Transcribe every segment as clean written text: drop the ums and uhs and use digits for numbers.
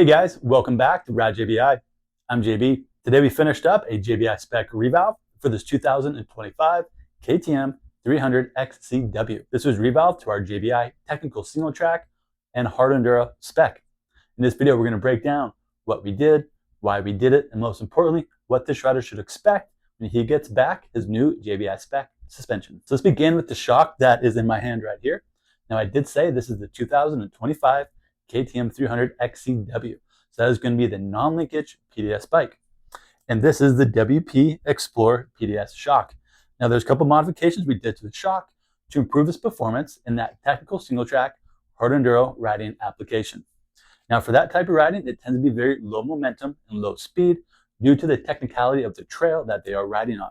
Hey guys, welcome back to Rad JBI. I'm JB. Today we finished up a JBI Spec revalve for this 2025 KTM 300XC-W. This was revalved to our JBI technical single track and hard enduro Spec. In this video, we're going to break down what we did, why we did it, and most importantly, what this rider should expect when he gets back his new JBI Spec suspension. So let's begin with the shock that is in my hand right here. Now I did say this is the 2025 KTM 300XC-W. So that is going to be the non-linkage PDS bike. And this is the WP Xplor PDS shock. Now there's a couple modifications we did to the shock to improve its performance in that technical single track hard enduro riding application. Now for that type of riding, it tends to be very low momentum and low speed due to the technicality of the trail that they are riding on.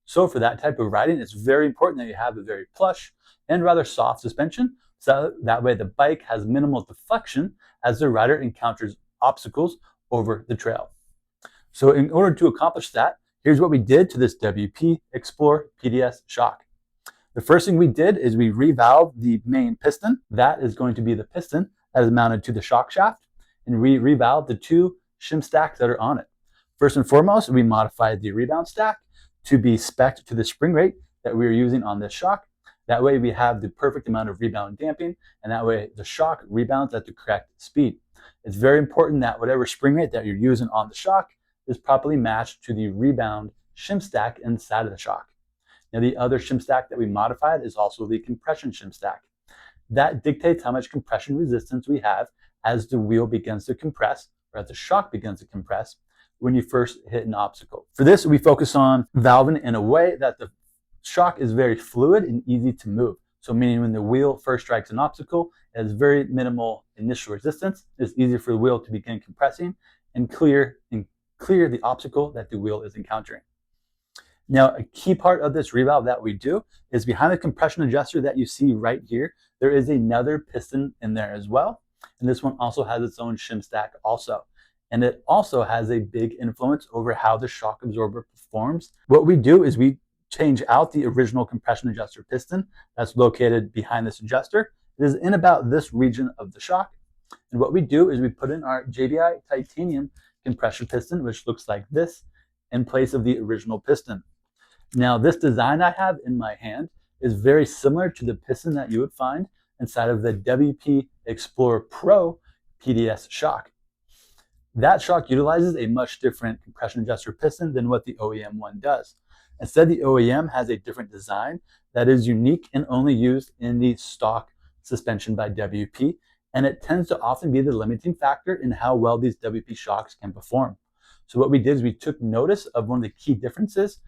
So for that type of riding, it's very important that you have a very plush and rather soft suspension, so that way the bike has minimal deflection as the rider encounters obstacles over the trail. So in order to accomplish that, here's what we did to this WP Xplor PDS shock. The first thing we did is we revalved the main piston. That is going to be the piston that is mounted to the shock shaft, and we revalved the two shim stacks that are on it. First and foremost, we modified the rebound stack to be spec'd to the spring rate that we are using on this shock. That way we have the perfect amount of rebound damping, and that way the shock rebounds at the correct speed. It's very important that whatever spring rate that you're using on the shock is properly matched to the rebound shim stack inside of the shock. Now the other shim stack that we modified is also the compression shim stack. That dictates how much compression resistance we have as the wheel begins to compress, or as the shock begins to compress when you first hit an obstacle. For this, we focus on valving in a way that the shock is very fluid and easy to move. So meaning when the wheel first strikes an obstacle, it has very minimal initial resistance. It's easier for the wheel to begin compressing and clear the obstacle that the wheel is encountering. Now, a key part of this revalve that we do is behind the compression adjuster that you see right here, there is another piston in there as well. And this one also has its own shim stack also. And it also has a big influence over how the shock absorber performs. What we do is we change out the original compression adjuster piston that's located behind this adjuster. It is in about this region of the shock. And what we do is we put in our JBI titanium compression piston, which looks like this, in place of the original piston. Now this design I have in my hand is very similar to the piston that you would find inside of the WP Xplor Pro PDS shock. That shock utilizes a much different compression adjuster piston than what the OEM one does. Instead, the OEM has a different design that is unique and only used in the stock suspension by WP, and it tends to often be the limiting factor in how well these WP shocks can perform. So what we did is we took notice of one of the key differences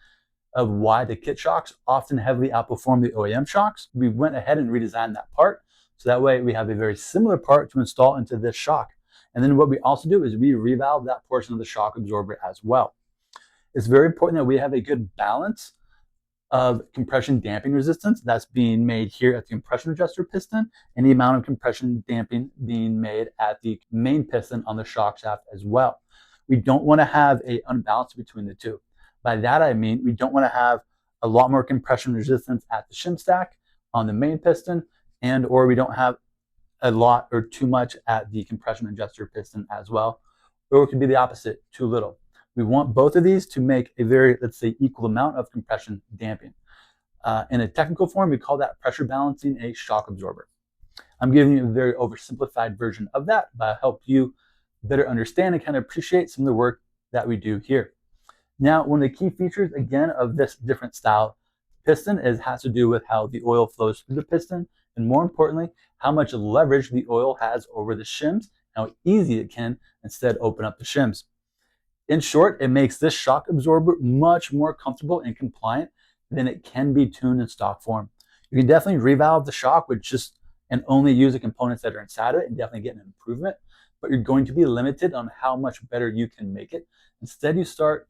of why the kit shocks often heavily outperform the OEM shocks. We went ahead and redesigned that part, so that way we have a very similar part to install into this shock. And then what we also do is we revalve that portion of the shock absorber as well. It's very important that we have a good balance of compression damping resistance that's being made here at the compression adjuster piston and the amount of compression damping being made at the main piston on the shock shaft as well. We don't want to have an unbalance between the two. By that I mean we don't want to have a lot more compression resistance at the shim stack on the main piston, and or we don't have a lot or too much at the compression adjuster piston as well, or it could be the opposite, too little. We want both of these to make a very, let's say, equal amount of compression damping. In a technical form, we call that pressure balancing a shock absorber. I'm giving you a very oversimplified version of that, but I help you better understand and kind of appreciate some of the work that we do here. Now, one of the key features, again, of this different style piston has to do with how the oil flows through the piston, and more importantly, how much leverage the oil has over the shims, how easy it can instead open up the shims. In short, it makes this shock absorber much more comfortable and compliant than it can be tuned in stock form. You can definitely revalve the shock with just and only use the components that are inside of it and definitely get an improvement, but you're going to be limited on how much better you can make it. Instead,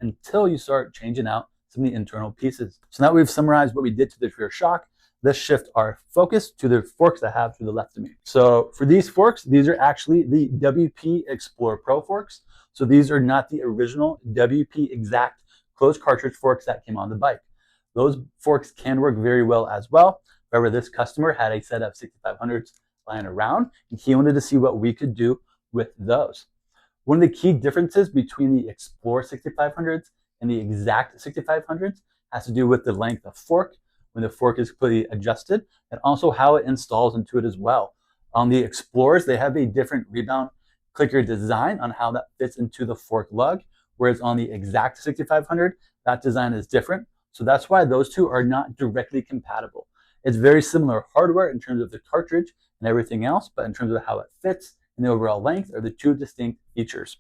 until you start changing out some of the internal pieces. So now we've summarized what we did to the rear shock. Let's shift our focus to the forks I have to the left of me. So for these forks, these are actually the WP Xplor Pro forks. So these are not the original WP exact closed cartridge forks that came on the bike. Those forks can work very well as well. However, this customer had a set of 6500s lying around, and he wanted to see what we could do with those. One of the key differences between the Xplor 6500s and the Exact 6500s has to do with the length of fork, when the fork is completely adjusted, and also how it installs into it as well. On the Explorers, they have a different rebound clicker design on how that fits into the fork lug, whereas on the Exact 6500, that design is different. So that's why those two are not directly compatible. It's very similar hardware in terms of the cartridge and everything else, but in terms of how it fits and the overall length are the two distinct features.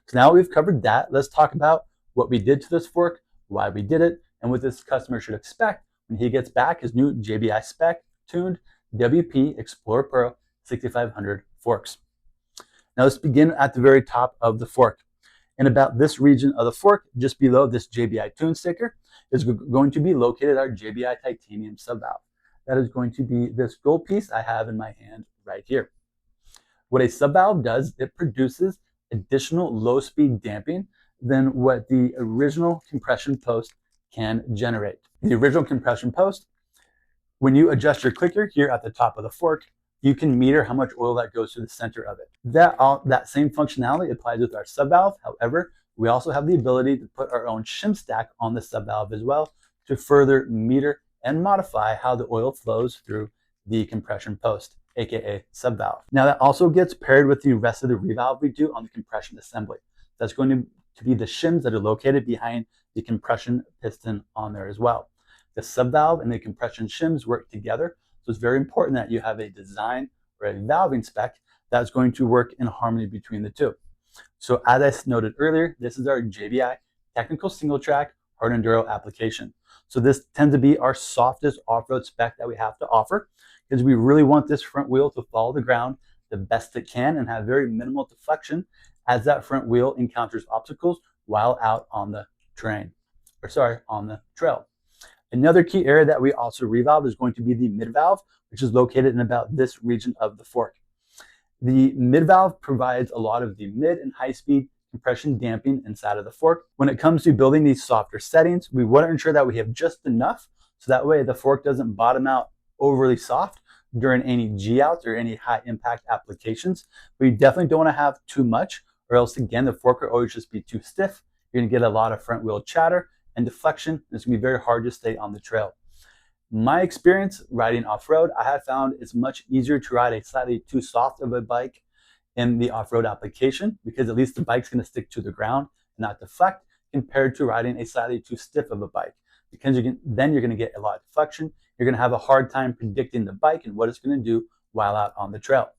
So now we've covered that, let's talk about what we did to this fork, why we did it, and what this customer should expect when he gets back his new JBI Spec tuned WP Xplor Pro 6500 forks. Now let's begin at the very top of the fork. In about this region of the fork, just below this JBI tune sticker, is going to be located our JBI titanium subvalve. That is going to be this gold piece I have in my hand right here. What a subvalve does, it produces additional low speed damping than what the original compression post can generate. The original compression post, when you adjust your clicker here at the top of the fork, you can meter how much oil that goes to the center of it. That same functionality applies with our subvalve. However, we also have the ability to put our own shim stack on the subvalve as well to further meter and modify how the oil flows through the compression post, aka subvalve. Now that also gets paired with the rest of the revalve we do on the compression assembly. That's going to be the shims that are located behind the compression piston on there as well. The subvalve and the compression shims work together, so it's very important that you have a design or a valving spec that's going to work in harmony between the two. So as I noted earlier, this is our JBI technical single track hard enduro application. So this tends to be our softest off-road spec that we have to offer, because we really want this front wheel to follow the ground the best it can and have very minimal deflection as that front wheel encounters obstacles while out on the on the trail. Another key area that we also revalve is going to be the mid valve, which is located in about this region of the fork. The mid valve provides a lot of the mid and high speed compression damping inside of the fork. When it comes to building these softer settings, we want to ensure that we have just enough so that way the fork doesn't bottom out overly soft during any G outs or any high impact applications. But you definitely don't want to have too much, or else again the fork will always just be too stiff. You're going to get a lot of front wheel chatter and deflection, and it's going to be very hard to stay on the trail. My experience riding off-road, I have found it's much easier to ride a slightly too soft of a bike in the off-road application, because at least the bike's going to stick to the ground and not deflect, compared to riding a slightly too stiff of a bike, because then you're going to get a lot of deflection. You're going to have a hard time predicting the bike and what it's going to do while out on the trail.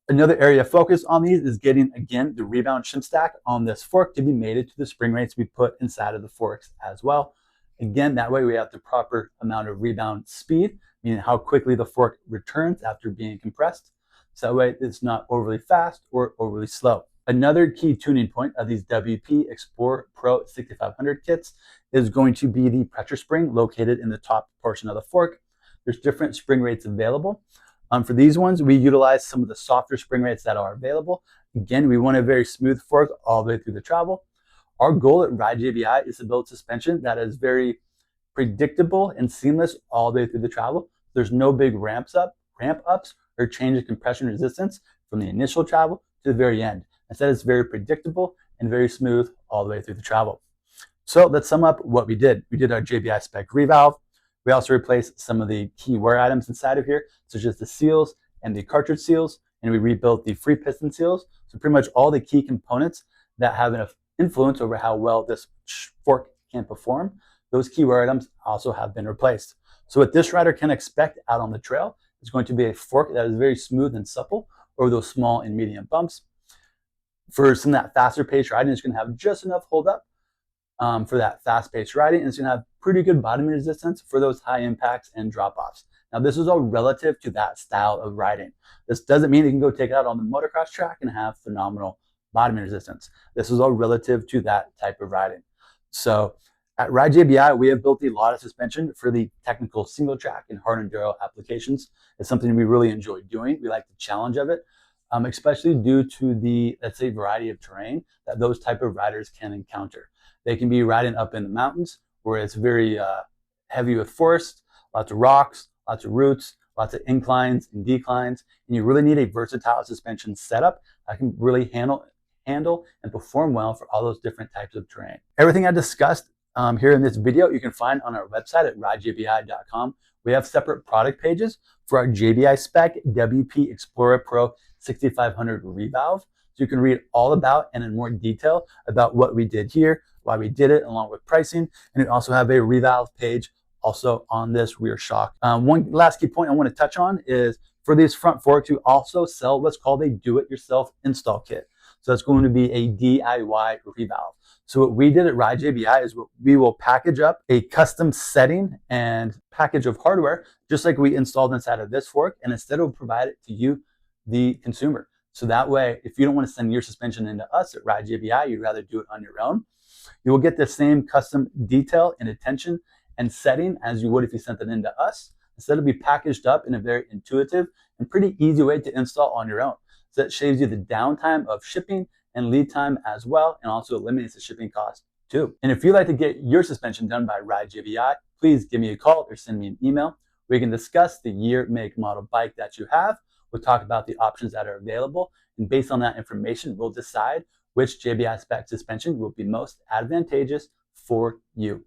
Another area of focus on these is getting, again, the rebound shim stack on this fork to be mated to the spring rates we put inside of the forks as well. Again, that way we have the proper amount of rebound speed, meaning how quickly the fork returns after being compressed. So that way it's not overly fast or overly slow. Another key tuning point of these WP Xplor Pro 6500 kits is going to be the pressure spring located in the top portion of the fork. There's different spring rates available. For these ones, we utilize some of the softer spring rates that are available. Again, we want a very smooth fork all the way through the travel. Our goal at Ride JBI is to build suspension that is very predictable and seamless all the way through the travel. There's no big ramp ups, or change of compression resistance from the initial travel to the very end. Instead, it's very predictable and very smooth all the way through the travel. So let's sum up what we did. We did our JBI Spec revalve. We also replaced some of the key wear items inside of here, such as the seals and the cartridge seals, and we rebuilt the free piston seals. So pretty much all the key components that have an influence over how well this fork can perform, those key wear items also have been replaced. So what this rider can expect out on the trail is going to be a fork that is very smooth and supple over those small and medium bumps. For some of that faster pace riding, it's going to have just enough hold up for that fast paced riding, and it's going to have pretty good bottom resistance for those high impacts and drop offs. Now this is all relative to that style of riding. This doesn't mean you can go take it out on the motocross track and have phenomenal bottom resistance. This is all relative to that type of riding. So at Ride JBI, we have built a lot of suspension for the technical single track and hard enduro applications. It's something we really enjoy doing. We like the challenge of it, especially due to the, let's say, variety of terrain that those type of riders can encounter. They can be riding up in the mountains where it's very heavy with forest, lots of rocks, lots of roots, lots of inclines and declines, and you really need a versatile suspension setup that can really handle and perform well for all those different types of terrain. Everything I discussed here in this video, you can find on our website at ridejbi.com. We have separate product pages for our JBI Spec WP Explorer Pro 6500 revalve. So you can read all about and in more detail about what we did here, why we did it, along with pricing. And we also have a revalve page also on this rear shock. One last key point I want to touch on is for these front forks, you also sell what's called a do-it-yourself install kit. So it's going to be a DIY revalve. So what we did at Ride JBI is we will package up a custom setting and package of hardware, just like we installed inside of this fork, and instead we'll provide it to you, the consumer. So that way, if you don't want to send your suspension into us at Ride JBI, you'd rather do it on your own, you will get the same custom detail and attention and setting as you would if you sent it into us. Instead, it'll be packaged up in a very intuitive and pretty easy way to install on your own. So that saves you the downtime of shipping and lead time as well, and also eliminates the shipping cost too. And if you'd like to get your suspension done by Ride JBI, please give me a call or send me an email. We can discuss the year, make, model bike that you have. We'll talk about the options that are available, and based on that information, we'll decide which JBI Spec suspension will be most advantageous for you.